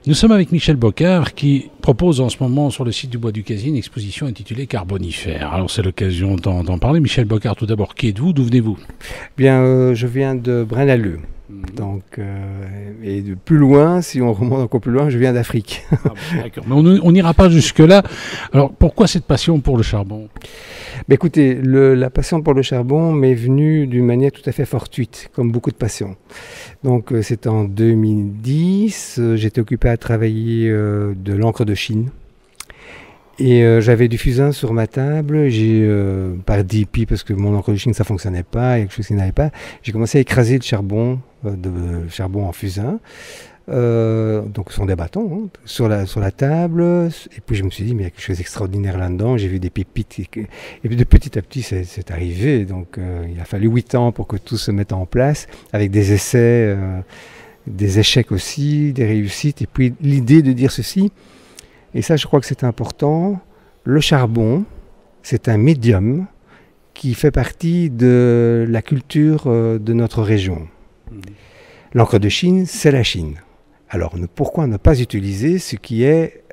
Nous sommes avec Michel Bocard qui propose en ce moment sur le site du Bois du Casier une exposition intitulée Carbonifère. Alors c'est l'occasion d'en parler. Michel Bocard, tout d'abord, qui êtes-vous? D'où venez-vous? Bien, je viens de Braine-l'Alleud. Donc, et de plus loin, si on remonte encore plus loin, je viens d'Afrique. Ah, d'accord, mais on n'ira pas jusque-là. Alors pourquoi cette passion pour le charbon? Ben écoutez, la passion pour le charbon m'est venue d'une manière tout à fait fortuite, comme beaucoup de passions. Donc c'est en 2010, j'étais occupé à travailler de l'encre de Chine. Et j'avais du fusain sur ma table, par dépit, parce que mon encre de Chine ça fonctionnait pas, il y a quelque chose qui n'allait pas, j'ai commencé à écraser le charbon, en fusain, donc sur des bâtons, hein, sur la table, et puis je me suis dit, mais il y a quelque chose d'extraordinaire là-dedans, j'ai vu des pépites, et puis de petit à petit c'est arrivé, donc il a fallu 8 ans pour que tout se mette en place, avec des essais, des échecs aussi, des réussites, et puis l'idée de dire ceci. Et ça, je crois que c'est important. Le charbon, c'est un médium qui fait partie de la culture de notre région. L'encre de Chine, c'est la Chine. Alors, pourquoi ne pas utiliser ce qui est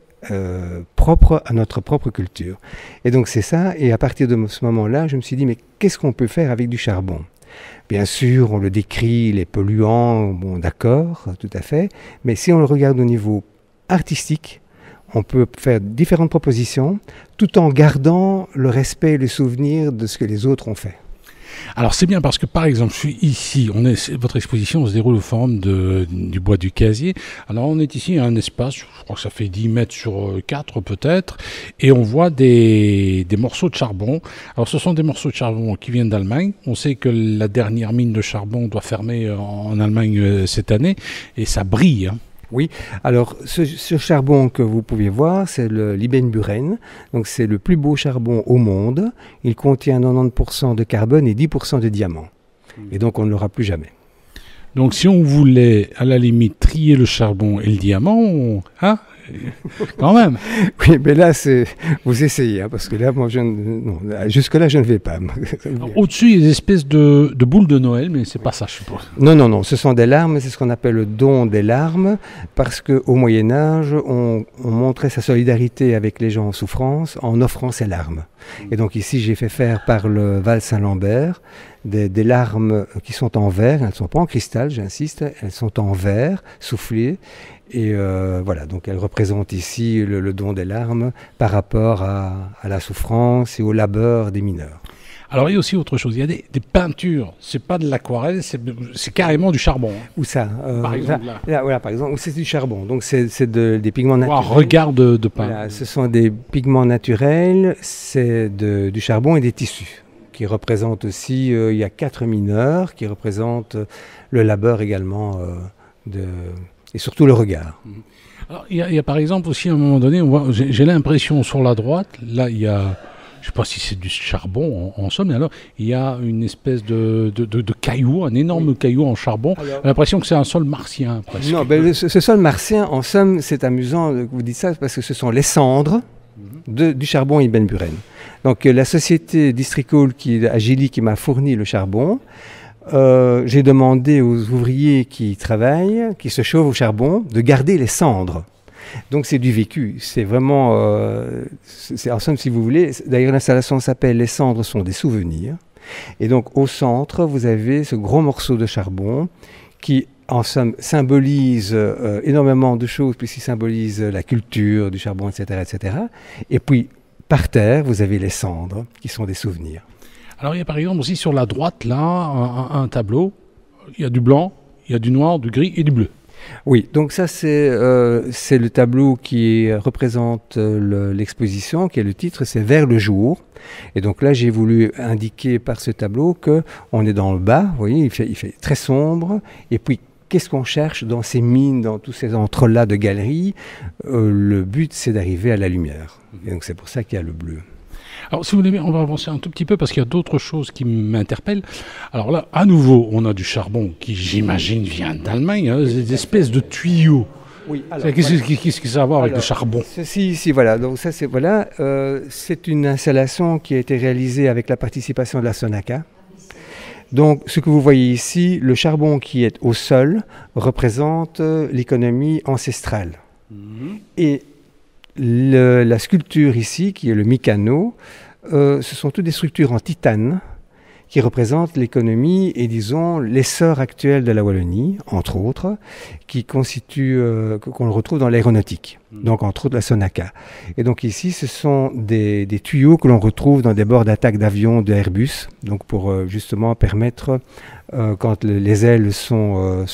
propre à notre propre culture? Et donc, c'est ça. Et à partir de ce moment-là, je me suis dit, mais qu'est-ce qu'on peut faire avec du charbon? Bien sûr, on le décrit, les polluants, bon, d'accord, tout à fait. Mais si on le regarde au niveau artistique, on peut faire différentes propositions tout en gardant le respect et le souvenir de ce que les autres ont fait. Alors c'est bien parce que par exemple, je suis ici, votre exposition se déroule au forum du Bois du Casier. Alors on est ici à un espace, je crois que ça fait 10 mètres sur 4 peut-être, et on voit des morceaux de charbon. Alors ce sont des morceaux de charbon qui viennent d'Allemagne. On sait que la dernière mine de charbon doit fermer en Allemagne cette année, et ça brille, hein. Oui, alors ce charbon que vous pouvez voir, c'est le Liebenburen, donc c'est le plus beau charbon au monde. Il contient 90% de carbone et 10% de diamant. Et donc on ne l'aura plus jamais. Donc si on voulait à la limite trier le charbon et le diamant, hein, quand même. Oui, mais là, vous essayez, hein, parce que là, moi, jusque-là, je ne vais pas. Au-dessus, il y a des espèces de boules de Noël, mais c'est pas ça, je suppose. Non, ce sont des larmes, c'est ce qu'on appelle le don des larmes, parce qu'au Moyen-Âge, on montrait sa solidarité avec les gens en souffrance en offrant ses larmes. Et donc ici, j'ai fait faire par le Val Saint-Lambert des larmes qui sont en verre, elles ne sont pas en cristal, j'insiste, elles sont en verre, soufflées. Et voilà, donc elle représente ici le don des larmes par rapport à la souffrance et au labeur des mineurs. Alors il y a aussi autre chose, il y a des peintures, c'est pas de l'aquarelle, c'est carrément du charbon. Hein. Où ça par exemple là. Voilà, par exemple, c'est du charbon, donc c'est des pigments naturels. Regard de pain. Voilà, ce sont des pigments naturels, c'est du charbon et des tissus, qui représentent aussi, il y a 4 mineurs, qui représentent le labeur également et surtout le regard. Alors, il y a par exemple aussi à un moment donné, j'ai l'impression sur la droite, là il y a, je ne sais pas si c'est du charbon en somme, mais alors il y a une espèce de caillou, un énorme caillou en charbon. J'ai l'impression que c'est un sol martien presque. Non, ben, ce sol martien, en somme, c'est amusant que vous dites ça, parce que ce sont les cendres du charbon Liebenburen. Donc la société Districol à Gilly qui m'a fourni le charbon, j'ai demandé aux ouvriers qui travaillent, qui se chauffent au charbon, de garder les cendres. Donc c'est du vécu, c'est vraiment, en somme si vous voulez, d'ailleurs l'installation s'appelle « Les cendres sont des souvenirs ». Et donc au centre, vous avez ce gros morceau de charbon qui en somme symbolise énormément de choses, puisqu'il symbolise la culture du charbon, etc., etc. Et puis par terre, vous avez les cendres qui sont des souvenirs. Alors il y a par exemple aussi sur la droite là un tableau, il y a du blanc, il y a du noir, du gris et du bleu. Oui, donc ça c'est le tableau qui représente l'exposition, qui est le titre, c'est Vers le jour. Et donc là j'ai voulu indiquer par ce tableau qu'on est dans le bas, vous voyez, il fait très sombre, et puis qu'est-ce qu'on cherche dans ces mines, dans tous ces entrelacs de galeries? Le but c'est d'arriver à la lumière, et donc c'est pour ça qu'il y a le bleu. Alors, si vous voulez bien, on va avancer un tout petit peu parce qu'il y a d'autres choses qui m'interpellent. Alors là, à nouveau, on a du charbon qui, j'imagine, vient d'Allemagne, hein, des espèces de tuyaux. Oui, qu'est-ce que ça a à voir avec le charbon? Ceci ici, voilà. Donc ça, c'est une installation qui a été réalisée avec la participation de la Sonaca. Donc, ce que vous voyez ici, le charbon qui est au sol représente l'économie ancestrale. Et la sculpture ici, qui est le Mycano, ce sont toutes des structures en titane qui représentent l'économie et, disons, l'essor actuel de la Wallonie, entre autres, qui constitue, qu'on retrouve dans l'aéronautique, donc entre autres la Sonaca. Et donc ici, ce sont des tuyaux que l'on retrouve dans des bords d'attaque d'avions de Airbus, donc pour justement permettre, quand les ailes sont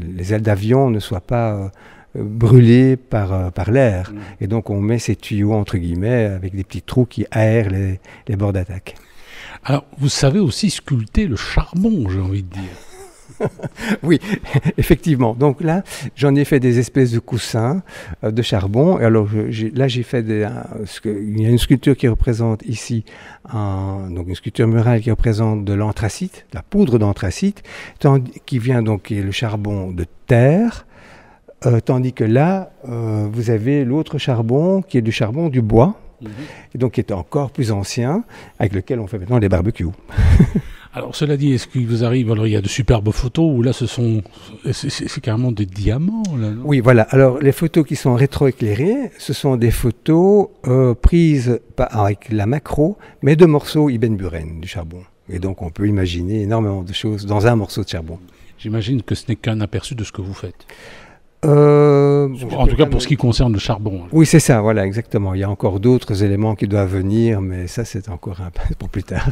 les ailes d'avion ne soient pas brûlées par l'air. Et donc on met ces tuyaux, entre guillemets, avec des petits trous qui aèrent les bords d'attaque. Alors, vous savez aussi sculpter le charbon, j'ai envie de dire. Oui, effectivement. Donc là, j'en ai fait des espèces de coussins de charbon. Et alors là, j'ai fait il y a une sculpture qui représente ici, donc une sculpture murale qui représente de l'anthracite, la poudre d'anthracite, qui vient donc, qui est le charbon de terre. Tandis que là, vous avez l'autre charbon qui est du charbon du bois. Et donc qui est encore plus ancien, avec lequel on fait maintenant des barbecues. Alors cela dit, est-ce qu'il vous arrive, alors il y a de superbes photos où là c'est carrément des diamants là, non? Oui, voilà. Alors les photos qui sont rétroéclairées, ce sont des photos prises pas avec la macro, mais de morceaux Ibn Buren, du charbon. Et donc on peut imaginer énormément de choses dans un morceau de charbon. J'imagine que ce n'est qu'un aperçu de ce que vous faites. En tout cas pour ce qui concerne le charbon. Oui, c'est ça, voilà, exactement. Il y a encore d'autres éléments qui doivent venir, mais ça, c'est encore un peu pour plus tard.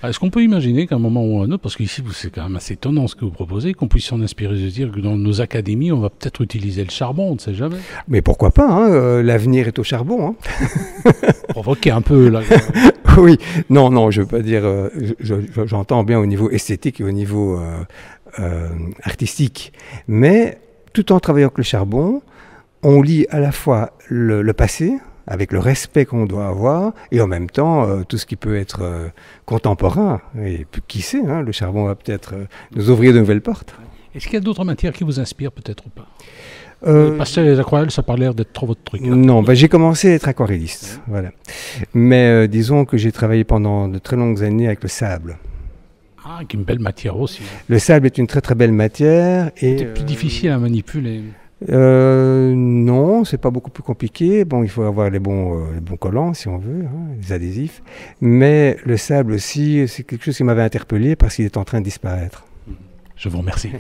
Est-ce qu'on peut imaginer qu'à un moment ou à un autre, parce qu'ici, c'est quand même assez étonnant ce que vous proposez, qu'on puisse s'en inspirer de dire que dans nos académies, on va peut-être utiliser le charbon, on ne sait jamais. Mais pourquoi pas, hein, l'avenir est au charbon. Hein. Provoquer un peu, là. Oui, non, je veux pas dire... j'entends bien au niveau esthétique et au niveau artistique, mais... Tout en travaillant avec le charbon, on lie à la fois le passé, avec le respect qu'on doit avoir, et en même temps, tout ce qui peut être contemporain. Et qui sait, hein, le charbon va peut-être nous ouvrir de nouvelles portes. Est-ce qu'il y a d'autres matières qui vous inspirent peut-être ou pas les pastels et les aquarelles, ça n'a pas l'air d'être trop votre truc. Hein. Non, j'ai commencé à être aquarelliste. Voilà. Mais disons que j'ai travaillé pendant de très longues années avec le sable. Ah, qui est une belle matière aussi. Le sable est une très très belle matière. C'est plus difficile à manipuler. Non, c'est pas beaucoup plus compliqué. Bon, il faut avoir les bons collants si on veut, hein, les adhésifs. Mais le sable aussi, c'est quelque chose qui m'avait interpellé parce qu'il est en train de disparaître. Je vous remercie.